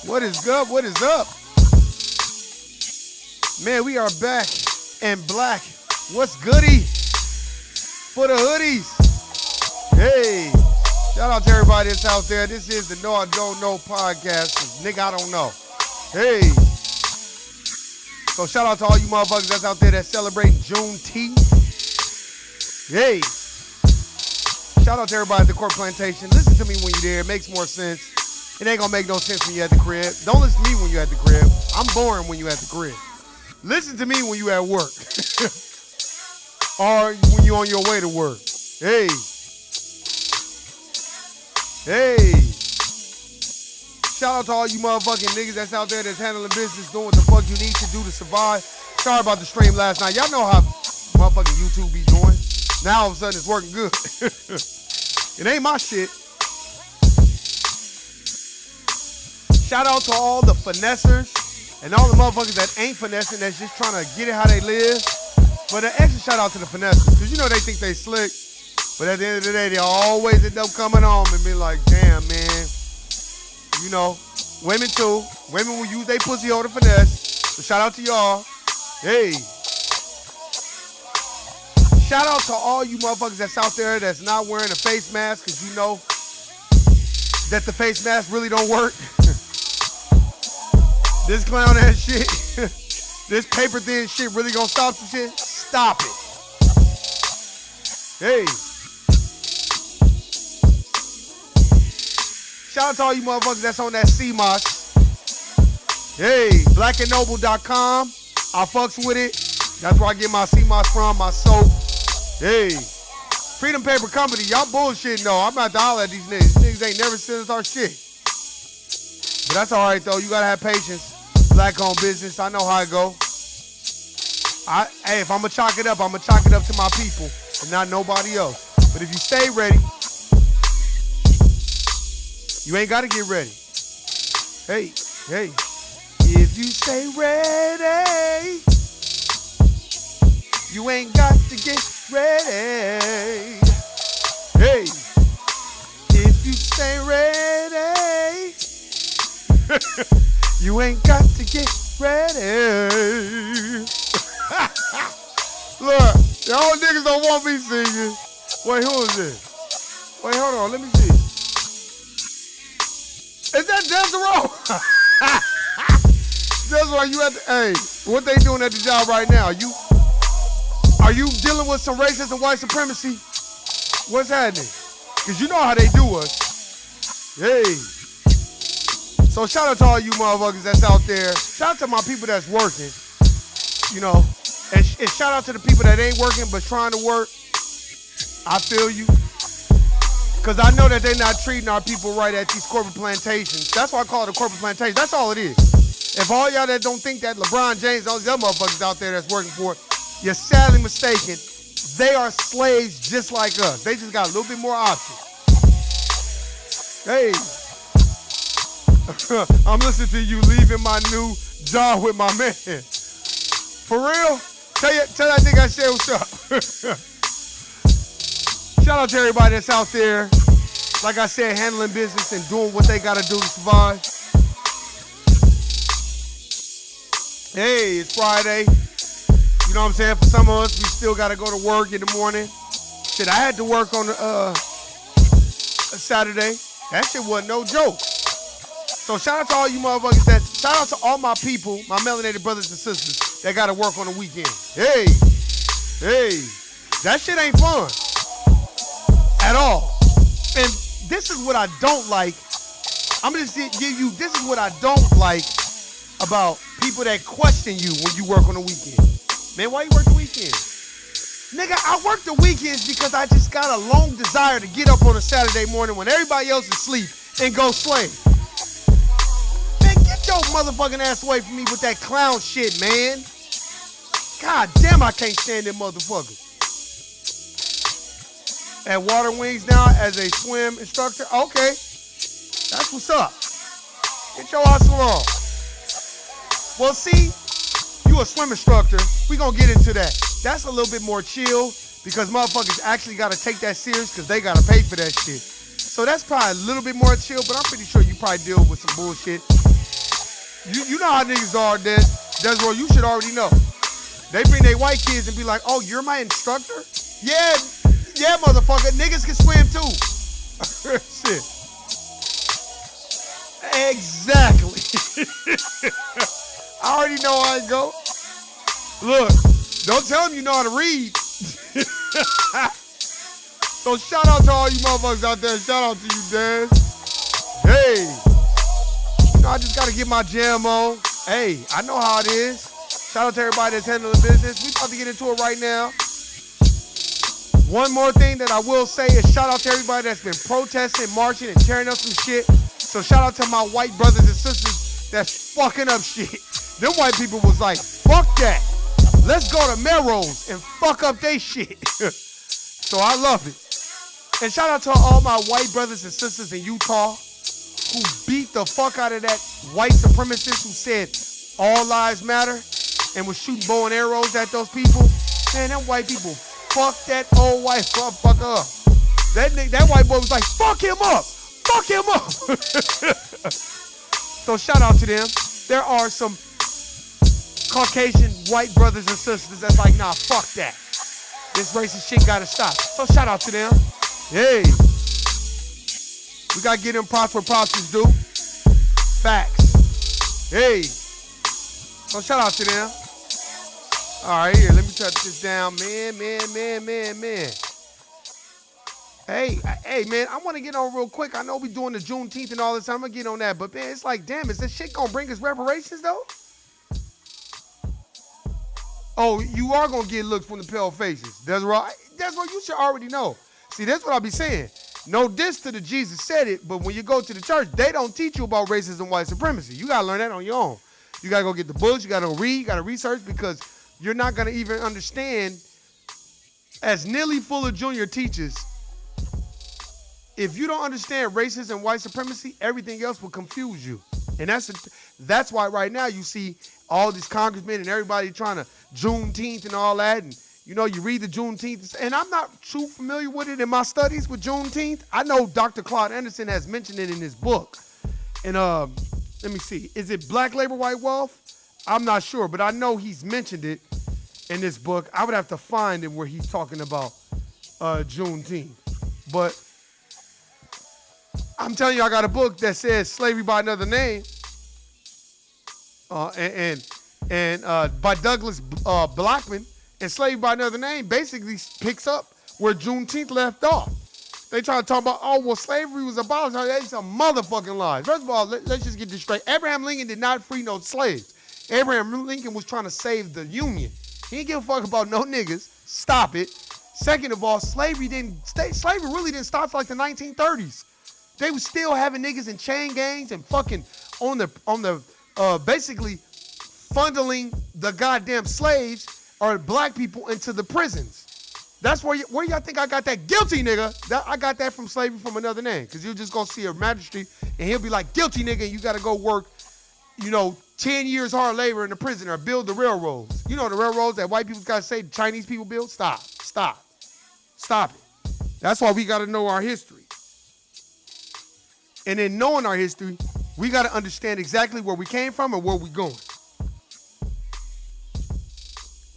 What is good? What is up? Man, we are back and black. What's goody? For the hoodies. Hey, shout out to everybody that's out there. This is the No I Don't Know podcast. Nigga, I don't know. Hey. So shout out to all you motherfuckers that's out there that's celebrating Juneteenth. Hey. Shout out to everybody at the Court Plantation. Listen to me when you're there. It makes more sense. It ain't gonna make no sense when you're at the crib. Don't listen to me when you're at the crib. I'm boring when you're at the crib. Listen to me when you're at work. Or when you're on your way to work. Hey. Hey. Shout out to all you motherfucking niggas that's out there that's handling business, doing what the fuck you need to do to survive. Sorry about the stream last night. Y'all know how motherfucking YouTube be doing. Now all of a sudden it's working good. It ain't my shit. Shout out to all the finessers and all the motherfuckers that ain't finessing, that's just trying to get it how they live. But an extra shout out to the finessers, because you know they think they slick, but at the end of the day, they always end up coming home and be like, damn, man. You know, women too. Women will use their pussy hole to finesse. So shout out to y'all. Hey. Shout out to all you motherfuckers that's out there that's not wearing a face mask, because you know that the face mask really don't work. This clown ass shit, this paper thin shit really gonna stop some shit? Stop it. Hey. Shout out to all you motherfuckers that's on that CMOS. Hey, blackandnoble.com. I fucks with it. That's where I get my CMOS from, my soap. Hey. Freedom Paper Company, y'all bullshitting though. I'm about to holler at these niggas. These niggas ain't never sent us our shit. But that's all right though. You gotta have patience. Black-owned business. I know how it go. Hey, if I'm gonna chalk it up, I'm gonna chalk it up to my people and not nobody else. But if you stay ready, you ain't gotta get ready. Hey, hey. If you stay ready, you ain't got to get ready. Hey, if you stay ready. You ain't got to get ready. Look, y'all niggas don't want me singing. Wait, who is this? Wait, hold on, let me see. Is that Desiree? Desiree, you at the, hey, what they doing at the job right now? Are you dealing with some racism and white supremacy? What's happening? Because you know how they do us. Hey. So shout out to all you motherfuckers that's out there. Shout out to my people that's working, you know. And shout out to the people that ain't working but trying to work. I feel you. Because I know that they're not treating our people right at these corporate plantations. That's why I call it a corporate plantation. That's all it is. If all y'all that don't think that LeBron James and all these other motherfuckers out there that's working for it, you're sadly mistaken. They are slaves just like us. They just got a little bit more options. Hey. I'm listening to you leaving my new job with my man. For real? Tell that nigga I said what's up. Shout out to everybody that's out there, like I said, handling business and doing what they gotta do to survive. Hey, it's Friday. You know what I'm saying? For some of us, we still gotta go to work in the morning. Shit, I had to work on a Saturday. That shit wasn't no joke. So shout out to all you motherfuckers shout out to all my people, my melanated brothers and sisters that gotta work on the weekend. Hey, hey, that shit ain't fun at all. And this is what I don't like. I'm gonna just give you, this is what I don't like about people that question you when you work on the weekend. Man, why you work the weekend? Nigga, I work the weekends because I just got a long desire to get up on a Saturday morning when everybody else is asleep and go slay. Get your motherfucking ass away from me with that clown shit, man. God damn, I can't stand them motherfuckers. At Water Wings now as a swim instructor. Okay. That's what's up. Get your hustle on. Well, see, you a swim instructor. We gonna get into that. That's a little bit more chill because motherfuckers actually gotta take that serious because they gotta pay for that shit. So that's probably a little bit more chill, but I'm pretty sure you probably deal with some bullshit You know how niggas are, That's what you should already know. They bring their white kids and be like, oh, you're my instructor? Yeah, motherfucker. Niggas can swim too. Shit. Exactly. I already know how it go. Look, don't tell them you know how to read. So shout out to all you motherfuckers out there. Shout out to you, Dez. Hey. You know, I just got to get my jam on. Hey, I know how it is. Shout out to everybody that's handling business. We about to get into it right now. One more thing that I will say is shout out to everybody that's been protesting, marching, and tearing up some shit. So shout out to my white brothers and sisters that's fucking up shit. Them white people was like, fuck that. Let's go to Melrose and fuck up they shit. So I love it. And shout out to all my white brothers and sisters in Utah who beat the fuck out of that white supremacist who said all lives matter and was shooting bow and arrows at those people. Man, them white people fucked that old white motherfucker up. That white boy was like, fuck him up. Fuck him up. So shout out to them. There are some Caucasian white brothers and sisters that's like, nah, fuck that. This racist shit gotta stop. So shout out to them. Hey. We gotta give them props where props is due. Facts. Hey. So shout out to them. All right, here, let me touch this down. Man. Hey, man, I want to get on real quick. I know we doing the Juneteenth and all this time. I'm going to get on that. But, man, it's like, damn, is this shit going to bring us reparations, though? Oh, you are going to get looks from the pale faces. That's right. That's what you should already know. See, that's what I be saying. No diss to the Jesus said it, but when you go to the church, they don't teach you about racism and white supremacy. You got to learn that on your own. You got to go get the books. You got to read. You got to research because you're not going to even understand, as Neely Fuller Jr. teaches, if you don't understand racism and white supremacy, everything else will confuse you. And that's why right now you see all these congressmen and everybody trying to Juneteenth and all that. And, you know, you read the Juneteenth. And I'm not too familiar with it in my studies with Juneteenth. I know Dr. Claude Anderson has mentioned it in his book. And let me see. Is it Black Labor, White Wealth? I'm not sure, but I know he's mentioned it in this book. I would have to find it where he's talking about Juneteenth. But I'm telling you, I got a book that says Slavery by Another Name, and by Douglas Blackman, and Slavery by Another Name basically picks up where Juneteenth left off. They try to talk about, oh, well, slavery was abolished. That's a motherfucking lie. First of all, let's just get this straight. Abraham Lincoln did not free no slaves. Abraham Lincoln was trying to save the Union. He didn't give a fuck about no niggas. Stop it. Second of all, slavery really didn't start till like the 1930s. They was still having niggas in chain gangs and fucking on the basically funneling the goddamn slaves or black people into the prisons. That's where y'all think I got that guilty nigga? I got that from Slavery from Another Name. Because you'll just go see a magistrate and he'll be like, guilty nigga, and you got to go work, 10 years hard labor in the prison or build the railroads. You know the railroads that white people got to say the Chinese people build? Stop it. That's why we got to know our history. And in knowing our history, we got to understand exactly where we came from and where we going.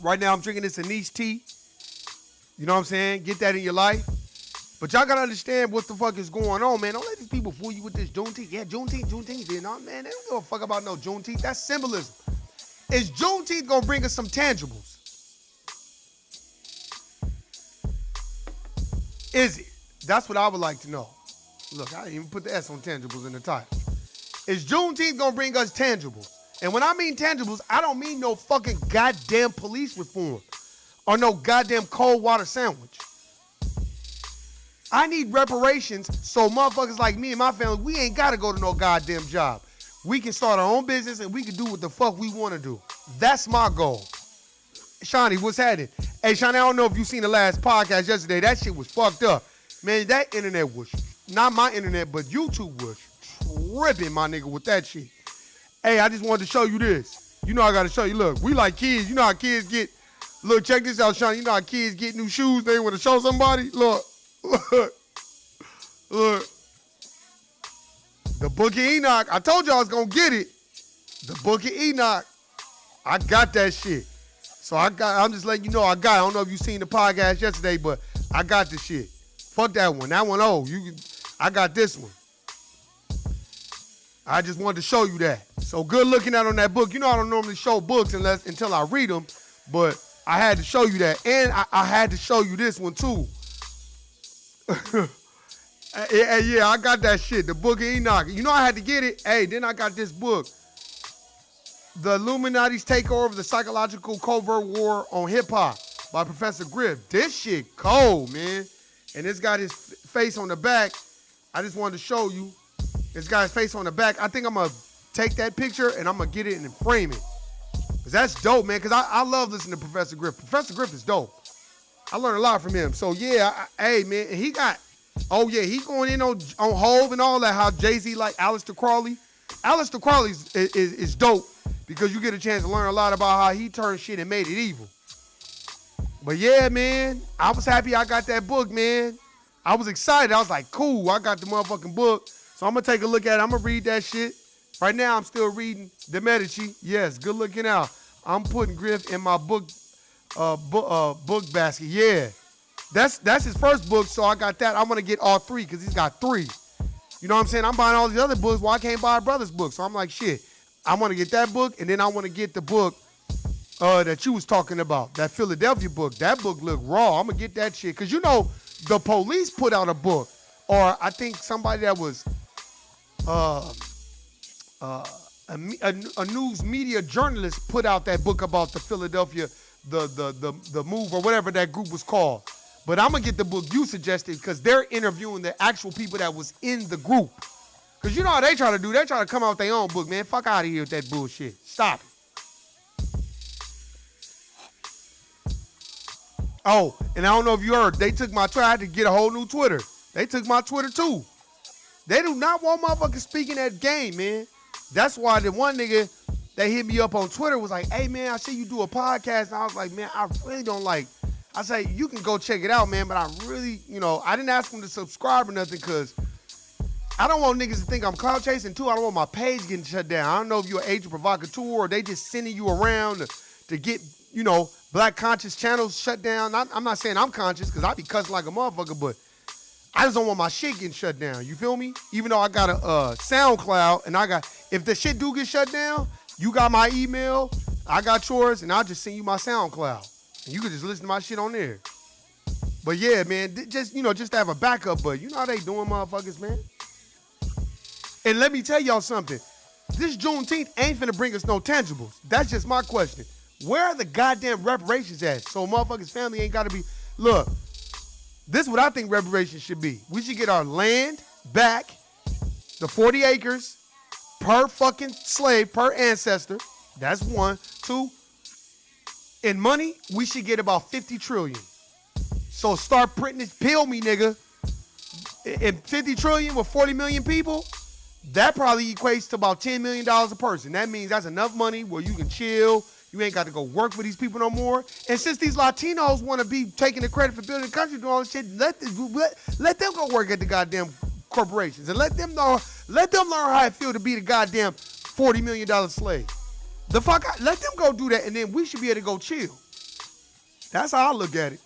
Right now, I'm drinking this anise tea. You know what I'm saying? Get that in your life. But y'all got to understand what the fuck is going on, man. Don't let these people fool you with this Juneteenth. Yeah, Juneteenth. You know, man, they don't give a fuck about no Juneteenth. That's symbolism. Is Juneteenth going to bring us some tangibles? Is it? That's what I would like to know. Look, I didn't even put the S on tangibles in the title. Is Juneteenth going to bring us tangibles? And when I mean tangibles, I don't mean no fucking goddamn police reform or no goddamn cold water sandwich. I need reparations so motherfuckers like me and my family, we ain't got to go to no goddamn job. We can start our own business and we can do what the fuck we want to do. That's my goal. Shawnee, what's happening? Hey, Shawnee, I don't know if you seen the last podcast yesterday. That shit was fucked up. Man, that internet was, not my internet, but YouTube was tripping, my nigga, with that shit. Hey, I just wanted to show you this. You know I got to show you. Look, we like kids. You know how kids get, look, check this out, Shawnee. You know how kids get new shoes. They want to show somebody. Look. Look. The Book of Enoch. I told you I was going to get it. The Book of Enoch. I got that shit. So I'm just letting you know I don't know if you seen the podcast yesterday, but I got the shit. Fuck that one. That one, I got this one. I just wanted to show you that. So good looking out on that book. You know I don't normally show books until I read them, but I had to show you that. And I had to show you this one too. Yeah, I got that shit. The Book of Enoch. You know I had to get it. Hey, then I got this book. The Illuminati's Takeover of the Psychological Covert War on Hip Hop by Professor Griff. This shit cold, man. And it's got his face on the back. I just wanted to show you. It's got his face on the back. I think I'm going to take that picture and I'm going to get it and frame it. Because that's dope, man. Because I love listening to Professor Griff. Professor Griff is dope. I learned a lot from him. So, yeah, hey, man. He got, he going in on Hove and all that, how Jay-Z like Aleister Crowley. Aleister Crowley is dope because you get a chance to learn a lot about how he turned shit and made it evil. But, yeah, man, I was happy I got that book, man. I was excited. I was like, cool, I got the motherfucking book. So I'm going to take a look at it. I'm going to read that shit. Right now, I'm still reading The Medici. Yes, good looking out. I'm putting Griff in my book basket. Yeah. That's his first book, so I got that. I want to get all three because he's got three. You know what I'm saying? I'm buying all these other books. Well, I can't buy a brother's book. So I'm like, shit, I want to get that book, and then I want to get the book that you was talking about, that Philadelphia book. That book looked raw. I'm going to get that shit. Because, you know, the police put out a book. Or I think somebody that was a news media journalist put out that book about the Philadelphia, the move or whatever that group was called. But I'm going to get the book you suggested because they're interviewing the actual people that was in the group. Because you know how they try to do? They try to come out with their own book, man. Fuck out of here with that bullshit. Stop it. Oh, and I don't know if you heard, they took my Twitter. I had to get a whole new Twitter. They took my Twitter too. They do not want motherfuckers speaking that game, man. That's why the one nigga that hit me up on Twitter was like, hey, man, I see you do a podcast. And I was like, man, I really don't like. I say, you can go check it out, man, but I really, I didn't ask them to subscribe or nothing because I don't want niggas to think I'm clout chasing too. I don't want my page getting shut down. I don't know if you're an agent provocateur or they just sending you around to get, black conscious channels shut down. I'm not saying I'm conscious because I be cussing like a motherfucker, but I just don't want my shit getting shut down. You feel me? Even though I got a SoundCloud and if the shit do get shut down, you got my email, I got yours, and I'll just send you my SoundCloud. And you can just listen to my shit on there. But yeah, man, just to have a backup, but you know how they doing, motherfuckers, man. And let me tell y'all something. This Juneteenth ain't finna bring us no tangibles. That's just my question. Where are the goddamn reparations at? So motherfuckers' family ain't gotta be, look, this is what I think reparations should be. We should get our land back, the 40 acres per fucking slave, per ancestor. That's one. Two, in money, we should get about 50 trillion. So start printing this, pill me, nigga. And 50 trillion with 40 million people, that probably equates to about $10 million a person. That means that's enough money where you can chill. You ain't got to go work for these people no more. And since these Latinos want to be taking the credit for building the country, doing all this shit, let them go work at the goddamn corporations and let them learn how it feel to be the goddamn $40 million slave. Let them go do that, and then we should be able to go chill. That's how I look at it.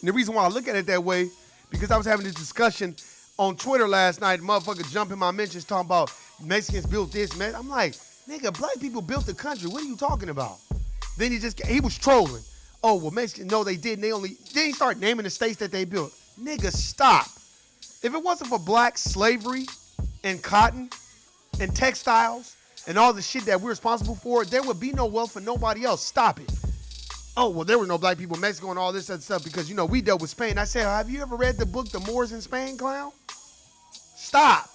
And the reason why I look at it that way, because I was having this discussion on Twitter last night, motherfucker jumping my mentions talking about Mexicans built this, man. I'm like, nigga, black people built the country. What are you talking about? Then he was trolling. Oh, well, Mexicans, no, they didn't. Then he started naming the states that they built. Nigga, stop. If it wasn't for black slavery and cotton and textiles and all the shit that we're responsible for, there would be no wealth for nobody else. Stop it. Oh, well, there were no black people in Mexico and all this other stuff because, we dealt with Spain. I said, have you ever read the book, The Moors in Spain, clown? Stop.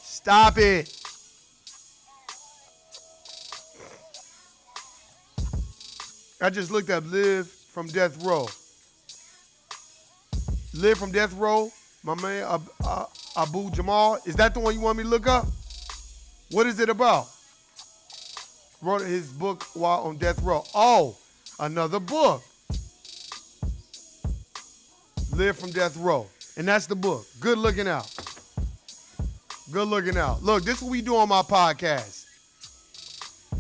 Stop it. I just looked up Live from Death Row. Live from Death Row, my man Abu Jamal. Is that the one you want me to look up? What is it about? Wrote his book while on death row. Oh, another book. Live from Death Row. And that's the book. Good looking out. Good looking out. Look, this is what we do on my podcast.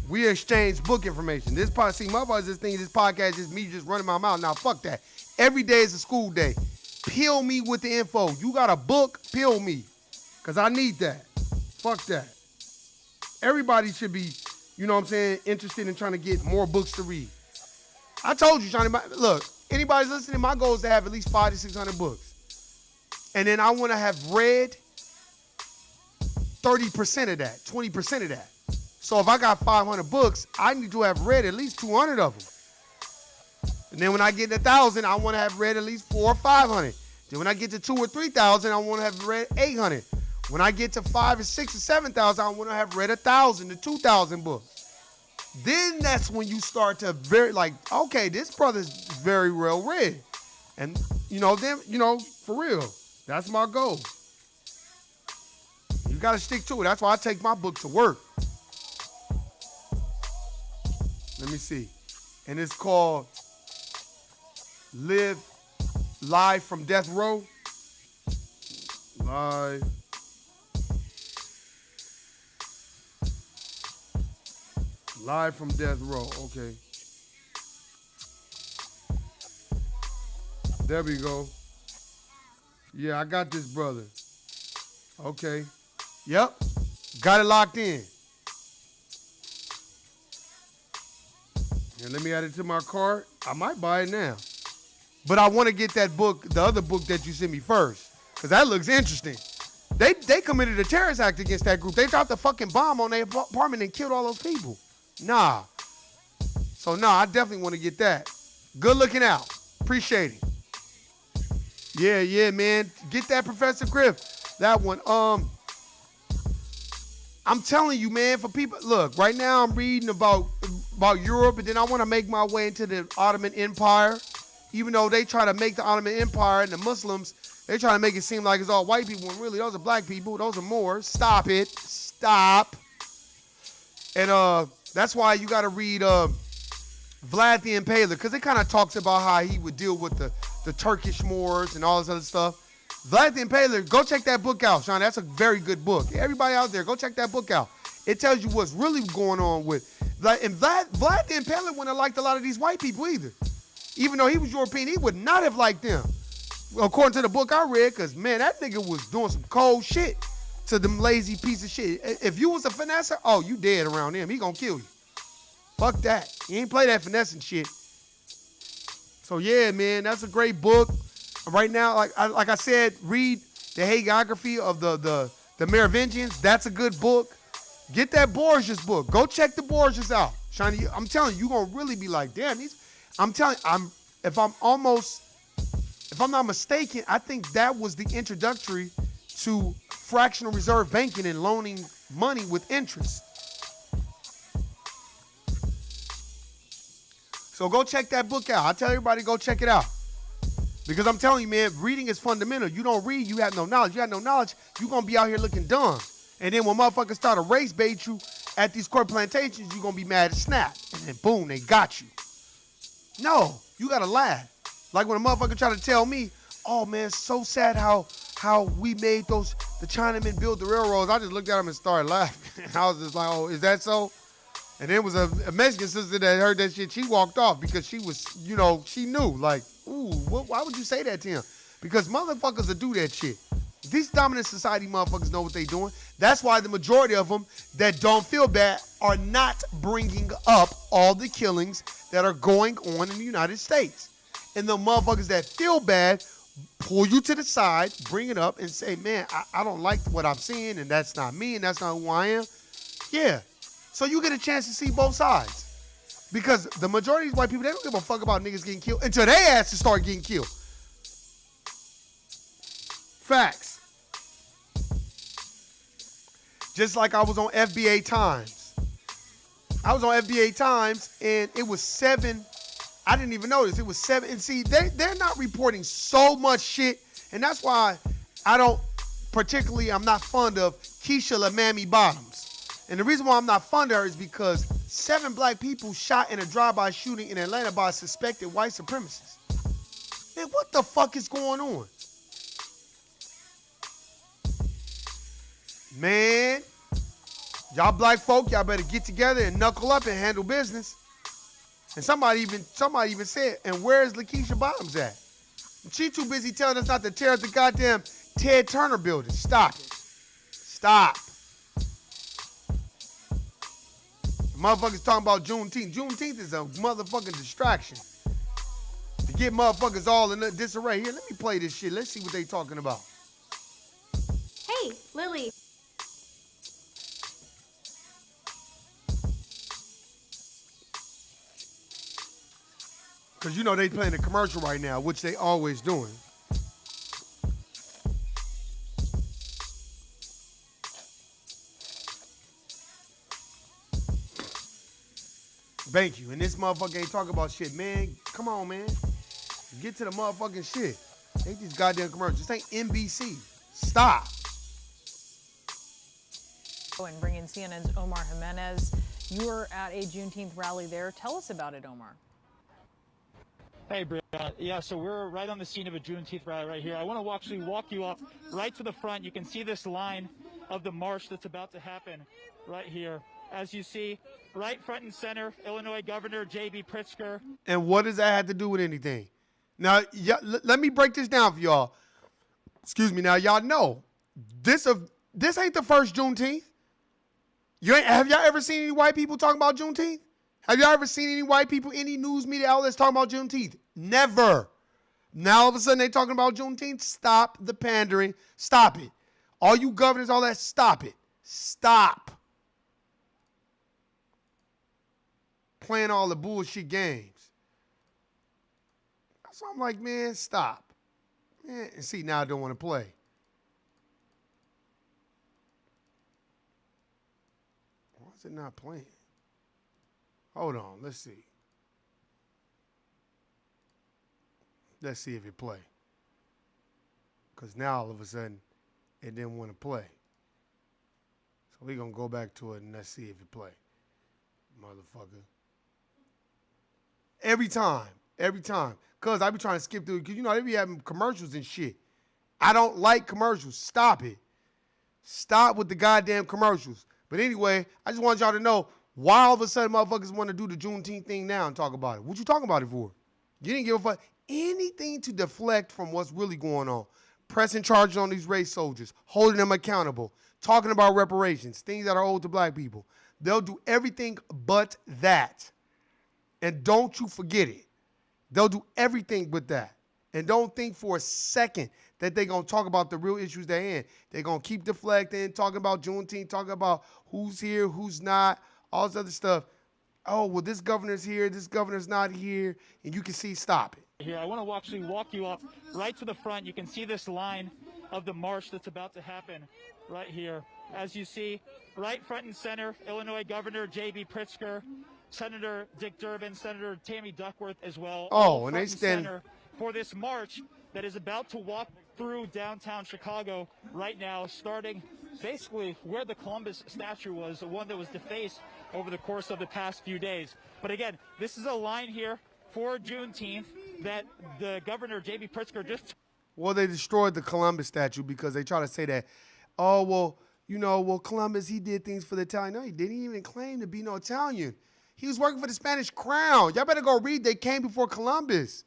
We exchange book information. This podcast, see, motherfuckers just think this podcast is me just running my mouth. Now, fuck that. Every day is a school day. Peel me with the info. You got a book, peel me. Because I need that. Fuck that. Everybody should be, you know what I'm saying, interested in trying to get more books to read. I told you, Johnny, look, anybody's listening, my goal is to have at least 500 to 600 books. And then I want to have read 30% of that, 20% of that. So if I got 500 books, I need to have read at least 200 of them. And then when I get to 1,000, I want to have read at least 400 or 500. Then when I get to 2,000 or 3,000, I want to have read 800. When I get to 5,000 or 6,000 or 7,000, I want to have read 1,000 to 2,000 books. Then that's when you start to okay, this brother's very well read. And, for real, that's my goal. You got to stick to it. That's why I take my book to work. Let me see. And it's called Live from Death Row. Live from Death Row. Okay. There we go. Yeah, I got this, brother. Okay. Yep. Got it locked in. And let me add it to my cart. I might buy it now. But I want to get that book, the other book that you sent me first. Because that looks interesting. They committed a terrorist act against that group. They dropped a fucking bomb on their apartment and killed all those people. Nah. So, I definitely want to get that. Good looking out. Appreciate it. Yeah, man. Get that Professor Griff. That one. I'm telling you, man, for people, look, right now I'm reading about Europe, and then I want to make my way into the Ottoman Empire. Even though they try to make the Ottoman Empire and the Muslims, they try to make it seem like it's all white people, when really those are black people, those are Moors. Stop it. Stop. And that's why you got to read Vlad the Impaler, because it kind of talks about how he would deal with the Turkish Moors and all this other stuff. Vlad the Impaler, go check that book out, Sean. That's a very good book. Everybody out there, go check that book out. It tells you what's really going on with Vlad. And Vlad the Impaler wouldn't have liked a lot of these white people either. Even though he was European, he would not have liked them. According to the book I read, because, man, that nigga was doing some cold shit to them lazy piece of shit. If you was a finesser, oh, you dead around him. He gonna kill you. Fuck that. He ain't play that finessing shit. So, yeah, man, that's a great book. Right now, like I said, read the hagiography of the Merovingians. That's a good book. Get that Borges book. Go check the Borges out. Shiny, I'm telling you, you're going to really be like, damn, I'm telling you, if I'm not mistaken, I think that was the introductory to fractional reserve banking and loaning money with interest. So go check that book out. I tell everybody, go check it out. Because I'm telling you, man, reading is fundamental. You don't read, you have no knowledge. You have no knowledge, you're going to be out here looking dumb. And then when motherfuckers start to race bait you at these corporate plantations, you're going to be mad at Snap. And then boom, they got you. No, you got to laugh. Like when a motherfucker try to tell me, oh, man, it's so sad how we made the Chinamen build the railroads. I just looked at him and started laughing. I was just like, oh, is that so? And there was a Mexican sister that heard that shit. She walked off because she was, she knew. Like, ooh, why would you say that to him? Because motherfuckers will do that shit. These dominant society motherfuckers know what they doing. That's why the majority of them that don't feel bad are not bringing up all the killings that are going on in the United States. And the motherfuckers that feel bad pull you to the side, bring it up, and say, man, I don't like what I'm seeing, and that's not me, and that's not who I am. Yeah. So you get a chance to see both sides. Because the majority of these white people, they don't give a fuck about niggas getting killed until they ass to start getting killed. Facts. Just like I was on FBA Times. I was on FBA Times, and it was 7. I didn't even notice. It was 7. And see, they're not reporting so much shit, and that's why I'm not fond of Keisha LaMamie Bottoms. And the reason why I'm not fond of her is because 7 black people shot in a drive-by shooting in Atlanta by suspected white supremacists. Man, what the fuck is going on? Man, y'all black folk, y'all better get together and knuckle up and handle business. And somebody even said, and where's Lakeisha Bottoms at? She too busy telling us not to tear up the goddamn Ted Turner building. Stop it. Stop. Motherfuckers talking about Juneteenth. Juneteenth is a motherfucking distraction. To get motherfuckers all in disarray. Here, let me play this shit. Let's see what they talking about. Hey, Lily. Because you know they playing a commercial right now, which they always doing. Thank you. And this motherfucker ain't talking about shit, man. Come on, man. Get to the motherfucking shit. Ain't these goddamn commercials. This ain't NBC. Stop. And bring in CNN's Omar Jimenez. You were at a Juneteenth rally there. Tell us about it, Omar. Hey, Brianna. Yeah, so we're right on the scene of a Juneteenth rally right here. I want to actually walk you up right to the front. You can see this line of the march that's about to happen right here. As you see, right front and center, Illinois Governor J.B. Pritzker. And what does that have to do with anything? Now, let me break this down for y'all. Excuse me. Now, y'all know, this ain't the first Juneteenth. Have y'all ever seen any white people talking about Juneteenth? Have y'all ever seen any white people, any news media outlets talking about Juneteenth? Never. Now, all of a sudden, they talking about Juneteenth. Stop the pandering. Stop it. All you governors, all that, stop it. Stop playing all the bullshit games. So I'm like, man, stop. Man, and see, now I don't want to play. Why is it not playing? Hold on, let's see. Let's see if it play. Because now all of a sudden, it didn't want to play. So we're going to go back to it and let's see if it play. Motherfucker. Every time. Because I be trying to skip through it. Because, you know, they be having commercials and shit. I don't like commercials. Stop it. Stop with the goddamn commercials. But anyway, I just want y'all to know why all of a sudden motherfuckers want to do the Juneteenth thing now and talk about it. What you talking about it for? You didn't give a fuck. Anything to deflect from what's really going on. Pressing charges on these race soldiers. Holding them accountable. Talking about reparations. Things that are owed to black people. They'll do everything but that. And don't you forget it. They'll do everything but that. And don't think for a second that they're going to talk about the real issues they're in. They're going to keep deflecting, talking about Juneteenth, talking about who's here, who's not, all this other stuff. Oh, well, this governor's here, this governor's not here. And you can see, stop it. Here, I want to actually walk you up right to the front. You can see this line of the march that's about to happen right here. As you see, right front and center, Illinois Governor J.B. Pritzker, Senator Dick Durbin, Senator Tammy Duckworth as well. Oh, and they stand for this march that is about to walk through downtown Chicago right now, starting basically where the Columbus statue was, the one that was defaced over the course of the past few days. But again, this is a line here for Juneteenth that the governor, J.B. Pritzker, just... Well, they destroyed the Columbus statue because they try to say that, oh, well, you know, well, Columbus, he did things for the Italian. No, he didn't even claim to be no Italian. He was working for the Spanish crown. Y'all better go read. They came before Columbus.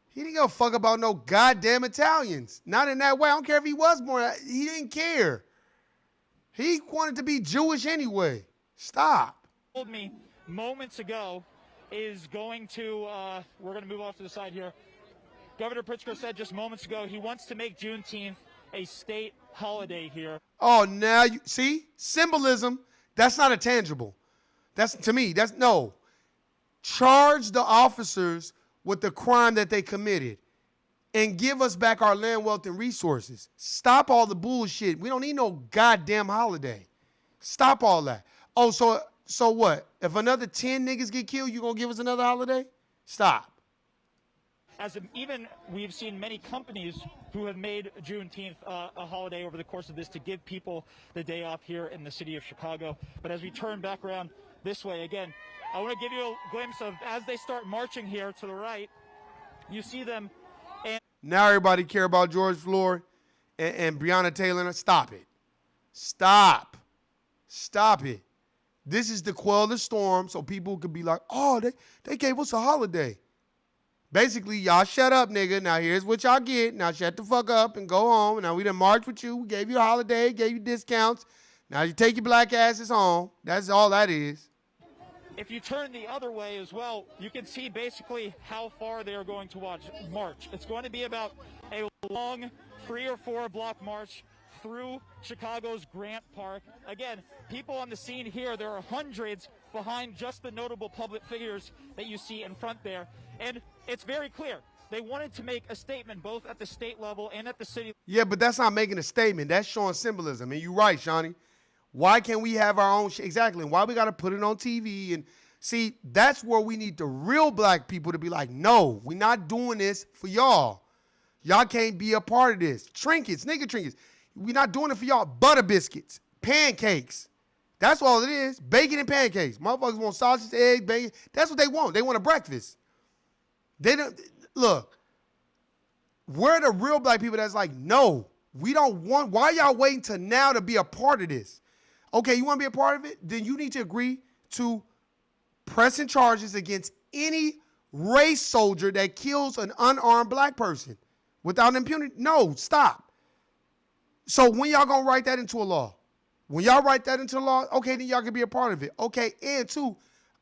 He didn't give a fuck about no goddamn Italians. Not in that way. I don't care if he was born. He didn't care. He wanted to be Jewish anyway. Stop. Told me moments ago is going to, we're going to move off to the side here. Governor Pritzker said just moments ago he wants to make Juneteenth a state holiday here. Oh, now you see? Symbolism, that's not a tangible. That's, to me, that's no. Charge the officers with the crime that they committed and give us back our land, wealth, and resources. Stop all the bullshit. We don't need no goddamn holiday. Stop all that. Oh, so what? If another 10 niggas get killed, you gonna give us another holiday? Stop. Even we've seen many companies who have made Juneteenth a holiday over the course of this to give people the day off here in the city of Chicago. But as we turn back around this way, again, I want to give you a glimpse of as they start marching here to the right, you see them. And now everybody care about George Floyd and Breonna Taylor. Stop it. Stop. Stop it. This is to quell the storm so people could be like, oh, they gave us a holiday. Basically, y'all shut up, nigga. Now here's what y'all get. Now shut the fuck up and go home. Now we done marched with you. We gave you a holiday, gave you discounts. Now you take your black asses home. That's all that is. If you turn the other way as well, you can see basically how far they are going to march. It's going to be about a long 3 or 4 block march through Chicago's Grant Park. Again, people on the scene here, there are hundreds behind just the notable public figures that you see in front there. And it's very clear. They wanted to make a statement both at the state level and at the city. Yeah, but that's not making a statement. That's showing symbolism. And you're right, Shawnee. Why can't we have our own shit? Exactly. And why we got to put it on TV? And see, that's where we need the real black people to be like, no, we're not doing this for y'all. Y'all can't be a part of this. Trinkets, nigga trinkets. We're not doing it for y'all. Butter biscuits, pancakes. That's all it is. Bacon and pancakes. Motherfuckers want sausage, eggs, bacon. That's what they want. They want a breakfast. They don't look. We're the real black people that's like, no, we don't want. Why y'all waiting till now to be a part of this? Okay, you want to be a part of it? Then you need to agree to pressing charges against any race soldier that kills an unarmed black person without impunity. No, stop. So when y'all gonna write that into a law? When y'all write that into law, okay, then y'all can be a part of it. Okay, and two,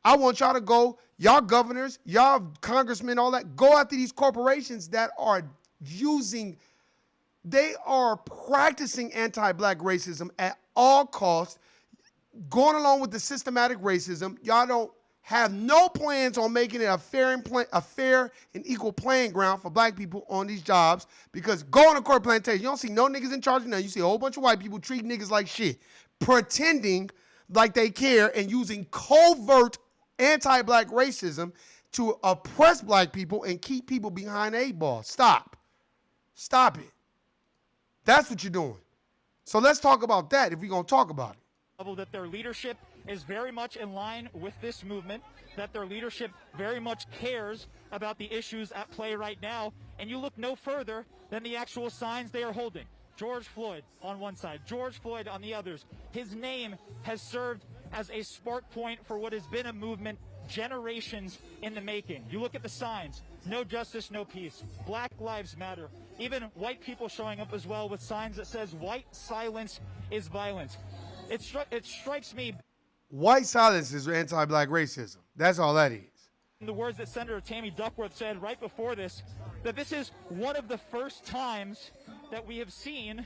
I want y'all to go, y'all governors, y'all congressmen, all that, go after these corporations that are they are practicing anti-black racism at all costs, going along with the systematic racism. Y'all don't have no plans on making it a fair and equal playing ground for black people on these jobs, because go on a corporate plantation, you don't see no niggas in charge of nothing. You see a whole bunch of white people treat niggas like shit, pretending like they care and using covert anti-black racism to oppress black people and keep people behind a ball. Stop. Stop it. That's what you're doing. So let's talk about that if we're going to talk about it. That their leadership is very much in line with this movement, that their leadership very much cares about the issues at play right now, and you look no further than the actual signs they are holding. George Floyd on one side, George Floyd on the others. His name has served as a spark point for what has been a movement generations in the making. You look at the signs: no justice, no peace, Black Lives Matter, even white people showing up as well with signs that says white silence is violence. It strikes me. White silence is anti-black racism. That's all that is. The words that Senator Tammy Duckworth said right before this, that this is one of the first times that we have seen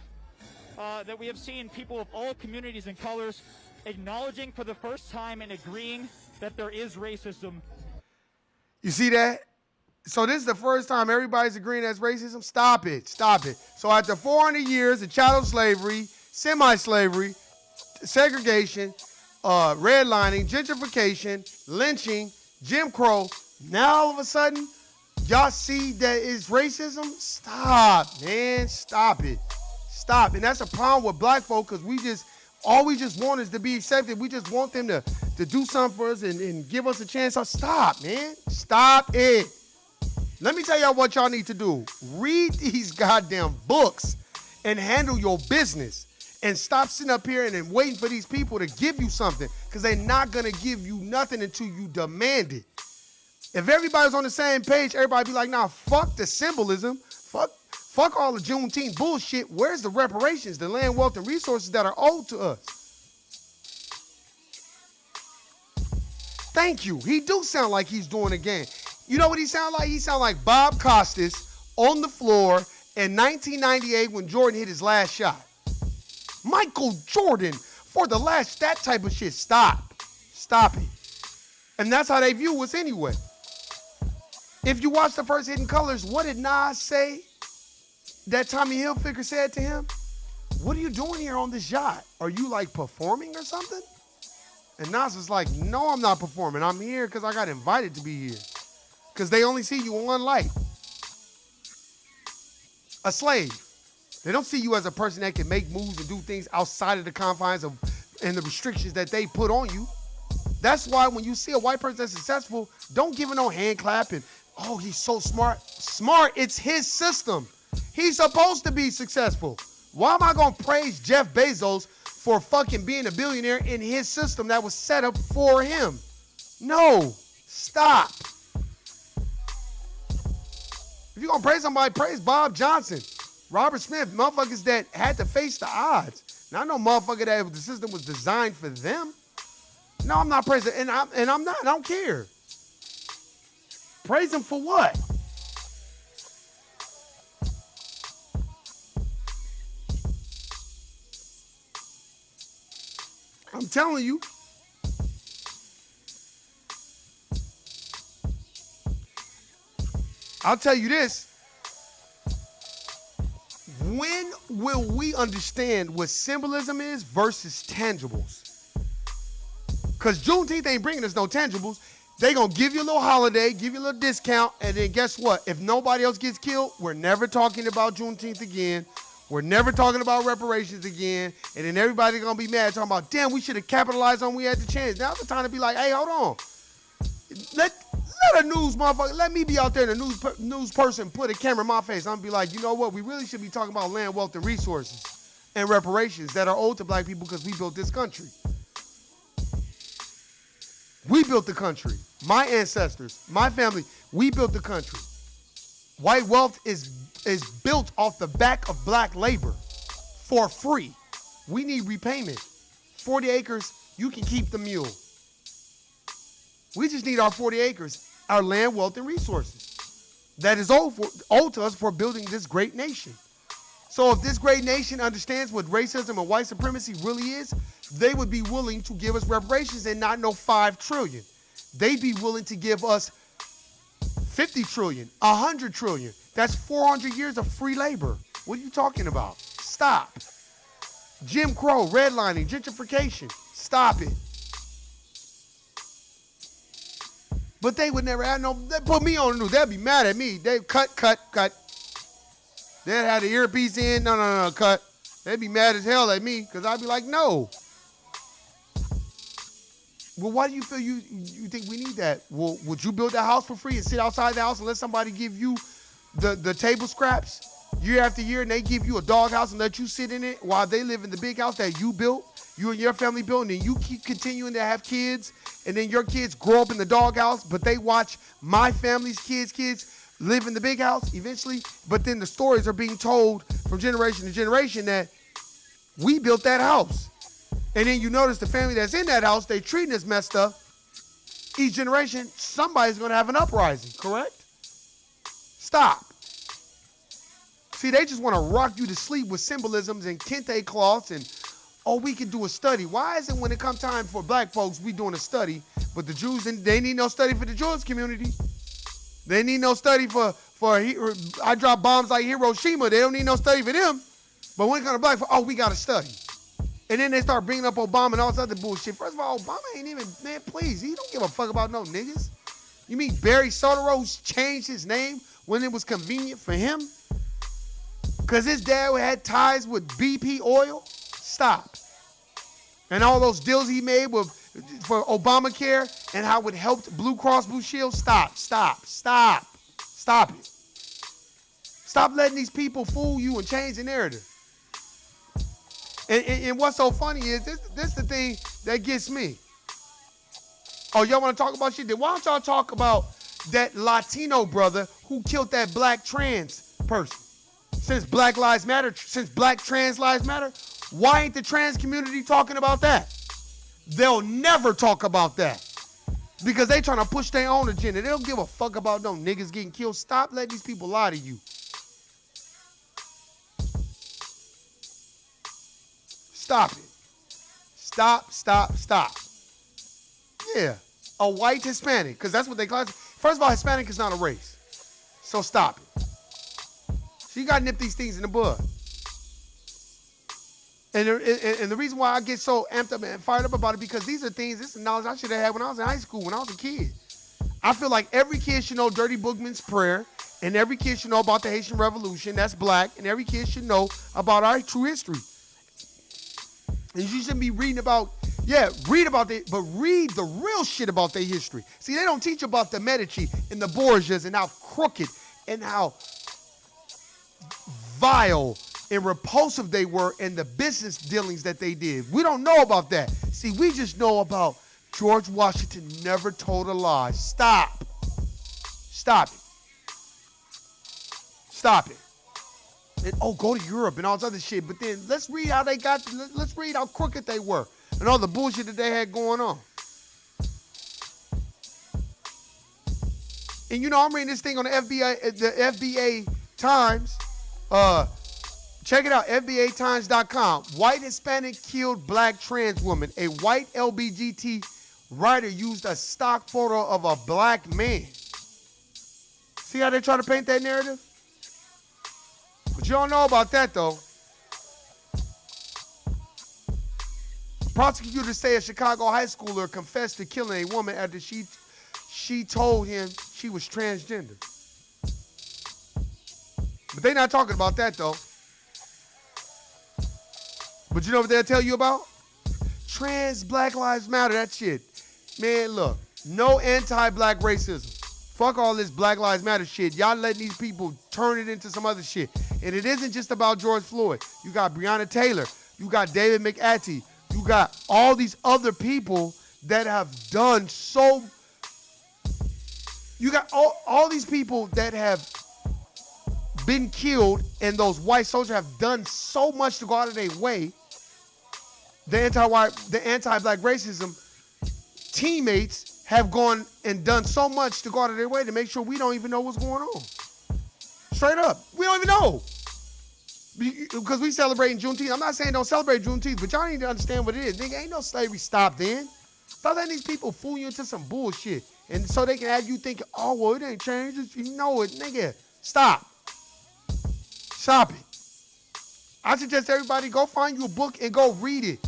people of all communities and colors acknowledging for the first time and agreeing that there is racism. You see that? So this is the first time everybody's agreeing that's racism? Stop it. Stop it. So after 400 years of chattel slavery, semi-slavery, segregation, redlining, gentrification, lynching, Jim Crow, now all of a sudden, y'all see that it's racism? Stop, man. Stop it. Stop. And that's a problem with black folk, because all we just want is to be accepted. We just want them to do something for us and give us a chance. So stop, man. Stop it. Let me tell y'all what y'all need to do. Read these goddamn books and handle your business. And stop sitting up here and waiting for these people to give you something, because they're not going to give you nothing until you demand it. If everybody's on the same page, everybody be like, nah, fuck the symbolism. Fuck all the Juneteenth bullshit. Where's the reparations, the land, wealth, and resources that are owed to us? Thank you. He do sound like he's doing a game. You know what he sound like? He sound like Bob Costas on the floor in 1998 when Jordan hit his last shot. Michael Jordan for the last, that type of shit. Stop. Stop it. And that's how they view us anyway. If you watch the first Hidden Colors, what did Nas say that Tommy Hilfiger said to him? What are you doing here on this yacht? Are you like performing or something? And Nas was like, no, I'm not performing. I'm here because I got invited to be here. Because they only see you in one light. A slave. They don't see you as a person that can make moves and do things outside of the confines of and the restrictions that they put on you. That's why when you see a white person that's successful, don't give him no hand clap and, oh, he's so smart. Smart, it's his system. He's supposed to be successful. Why am I going to praise Jeff Bezos for fucking being a billionaire in his system that was set up for him. No, stop. If you're going to praise somebody, praise Bob Johnson, Robert Smith, motherfuckers that had to face the odds. Now, I know motherfucker that the system was designed for them. No, I'm not praising, and I'm not. I don't care. Praise him for what? I'm telling you. I'll tell you this. When will we understand what symbolism is versus tangibles? Because Juneteenth ain't bringing us no tangibles. They going to give you a little holiday, give you a little discount, and then guess what? If nobody else gets killed, we're never talking about Juneteenth again. We're never talking about reparations again. And then everybody's going to be mad talking about, damn, we should have capitalized on we had the chance. Now's the time to be like, hey, hold on. Let a news motherfucker, let me be out there and a news person put a camera in my face. I'm going to be like, you know what? We really should be talking about land, wealth, and resources and reparations that are owed to black people because we built this country. We built the country. My ancestors, my family, we built the country. White wealth is built off the back of black labor for free. We need repayment. 40 acres, you can keep the mule. We just need our 40 acres, our land, wealth, and resources that is owed to us for building this great nation. So if this great nation understands what racism and white supremacy really is, they would be willing to give us reparations and not no $5 trillion. They'd be willing to give us $50 trillion, $100 trillion. That's 400 years of free labor. What are you talking about? Stop. Jim Crow, redlining, gentrification. Stop it. But they would never have they put me on the news. They'd be mad at me. They'd cut. They'd have the earpiece in. No, cut. They'd be mad as hell at me because I'd be like, no. Well, why do you feel you think we need that? Well, would you build that house for free and sit outside the house and let somebody give you the table scraps year after year, and they give you a dog house and let you sit in it while they live in the big house that you built, you and your family built, and then you keep continuing to have kids, and then your kids grow up in the dog house, but they watch my family's kids live in the big house eventually, but then the stories are being told from generation to generation that we built that house. And then you notice the family that's in that house, they treating us messed up. Each generation, somebody's going to have an uprising, correct? Stop. See, they just want to rock you to sleep with symbolisms and kente cloths and, oh, we can do a study. Why is it when it comes time for black folks, we doing a study, but the Jews, they need no study for the Jewish community. They need no study for I drop bombs like Hiroshima. They don't need no study for them. But when it comes to black folks, oh, we got to study. And then they start bringing up Obama and all this other bullshit. First of all, Obama ain't even, man, please, he don't give a fuck about no niggas. You mean Barry Soderose changed his name when it was convenient for him? Because his dad had ties with BP oil? Stop. And all those deals he made for Obamacare and how it helped Blue Cross Blue Shield? Stop it. Stop letting these people fool you and change the narrative. And what's so funny is this the thing that gets me. Oh, y'all want to talk about shit? Then why don't y'all talk about that Latino brother who killed that black trans person? Since Black Lives Matter, since Black Trans Lives Matter, why ain't the trans community talking about that? They'll never talk about that because they trying to push their own agenda. They don't give a fuck about no niggas getting killed. Stop letting these people lie to you. Stop it. Stop. Yeah, a white Hispanic, because that's what they classify. First of all, Hispanic is not a race. So stop it. So you got to nip these things in the bud. And the reason why I get so amped up and fired up about it, because these are things, this is knowledge I should have had when I was in high school, when I was a kid. I feel like every kid should know Dirty Boogman's prayer, and every kid should know about the Haitian Revolution, that's black, and every kid should know about our true history. And you shouldn't be reading about, read about it, but read the real shit about their history. See, they don't teach about the Medici and the Borgias and how crooked and how vile and repulsive they were and the business dealings that they did. We don't know about that. See, we just know about George Washington never told a lie. Stop. Stop it. Stop it. And go to Europe and all this other shit. But then let's read how let's read how crooked they were and all the bullshit that they had going on. And you know, I'm reading this thing on the FBA Times. Check it out, FBAtimes.com. White Hispanic killed black trans woman. A white LGBT writer used a stock photo of a black man. See how they try to paint that narrative? But you don't know about that, though. Prosecutors say a Chicago high schooler confessed to killing a woman after she told him she was transgender. But they're not talking about that, though. But you know what they'll tell you about? Trans, Black Lives Matter, that shit. Man, look, no anti-black racism. Fuck all this Black Lives Matter shit. Y'all letting these people turn it into some other shit. And it isn't just about George Floyd. You got Breonna Taylor. You got David McAtee. You got all these other people that have done so. You got all these people that have been killed, and those white soldiers have done so much to go out of their way. The anti-black racism teammates have gone and done so much to go out of their way to make sure we don't even know what's going on. Straight up, we don't even know. Because we celebrating Juneteenth. I'm not saying don't celebrate Juneteenth, but y'all need to understand what it is. Nigga, ain't no slavery stopped then. Stop letting these people fool you into some bullshit. And so they can have you thinking, oh, well, it ain't changed. You know it, nigga. Stop. Stop it. I suggest everybody go find you a book and go read it.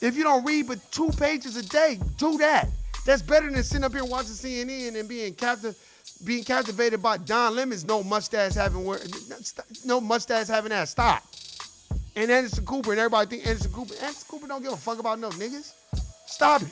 If you don't read but 2 pages a day, do that. That's better than sitting up here watching CNN and being captivated by Don Lemon's no mustache having ass. Stop. And Anderson Cooper, and everybody think Anderson Cooper don't give a fuck about no niggas. Stop it.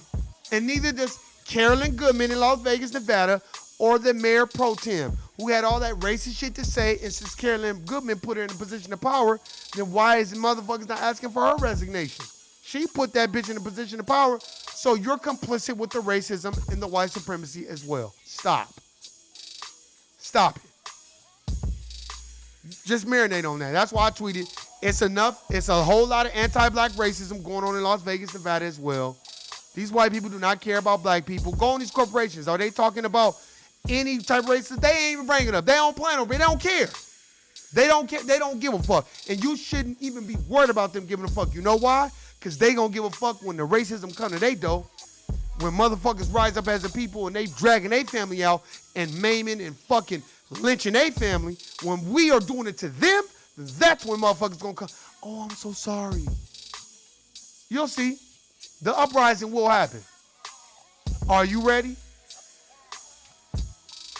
And neither does Carolyn Goodman in Las Vegas, Nevada, or the mayor pro tem, who had all that racist shit to say. And since Carolyn Goodman put her in a position of power, then why is the motherfuckers not asking for her resignation? She put that bitch in a position of power, so you're complicit with the racism and the white supremacy as well. Stop. Stop it. Just marinate on that. That's why I tweeted, it's enough. It's a whole lot of anti-black racism going on in Las Vegas, Nevada as well. These white people do not care about black people. Go on these corporations. Are they talking about any type of racism? They ain't even bringing it up. They don't plan on it. They don't care. They don't care. They don't give a fuck. And you shouldn't even be worried about them giving a fuck. You know why? Because they gonna give a fuck when the racism come to they door. When motherfuckers rise up as a people and they dragging their family out and maiming and fucking lynching their family. When we are doing it to them, that's when motherfuckers gonna come. Oh, I'm so sorry. You'll see. The uprising will happen. Are you ready?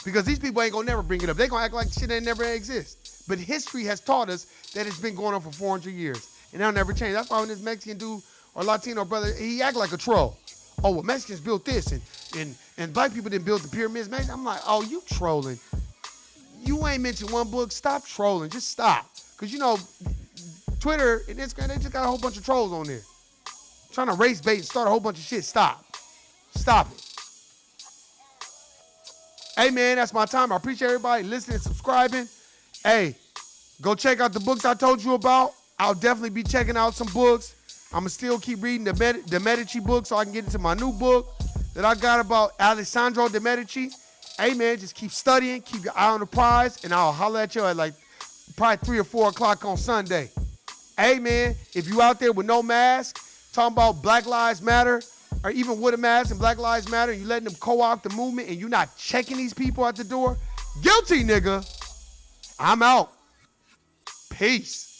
Because these people ain't gonna never bring it up. They gonna act like shit ain't never exist. But history has taught us that it's been going on for 400 years. And that'll never change. That's why when this Mexican dude or Latino brother, he act like a troll. Oh, well, Mexicans built this and black people didn't build the pyramids. I'm like, oh, you trolling. You ain't mentioned one book. Stop trolling. Just stop. Because, you know, Twitter and Instagram, they just got a whole bunch of trolls on there. Trying to race bait and start a whole bunch of shit. Stop. Stop it. Hey, man, that's my time. I appreciate everybody listening and subscribing. Hey, go check out the books I told you about. I'll definitely be checking out some books. I'm going to still keep reading the Medici book so I can get into my new book that I got about Alessandro de Medici. Hey, man, just keep studying. Keep your eye on the prize, and I'll holler at you at like probably 3 or 4 o'clock on Sunday. Hey, man, if you out there with no mask, talking about Black Lives Matter, or even with a mask and Black Lives Matter, and you letting them co-opt the movement, and you're not checking these people at the door, guilty, nigga. I'm out. Peace.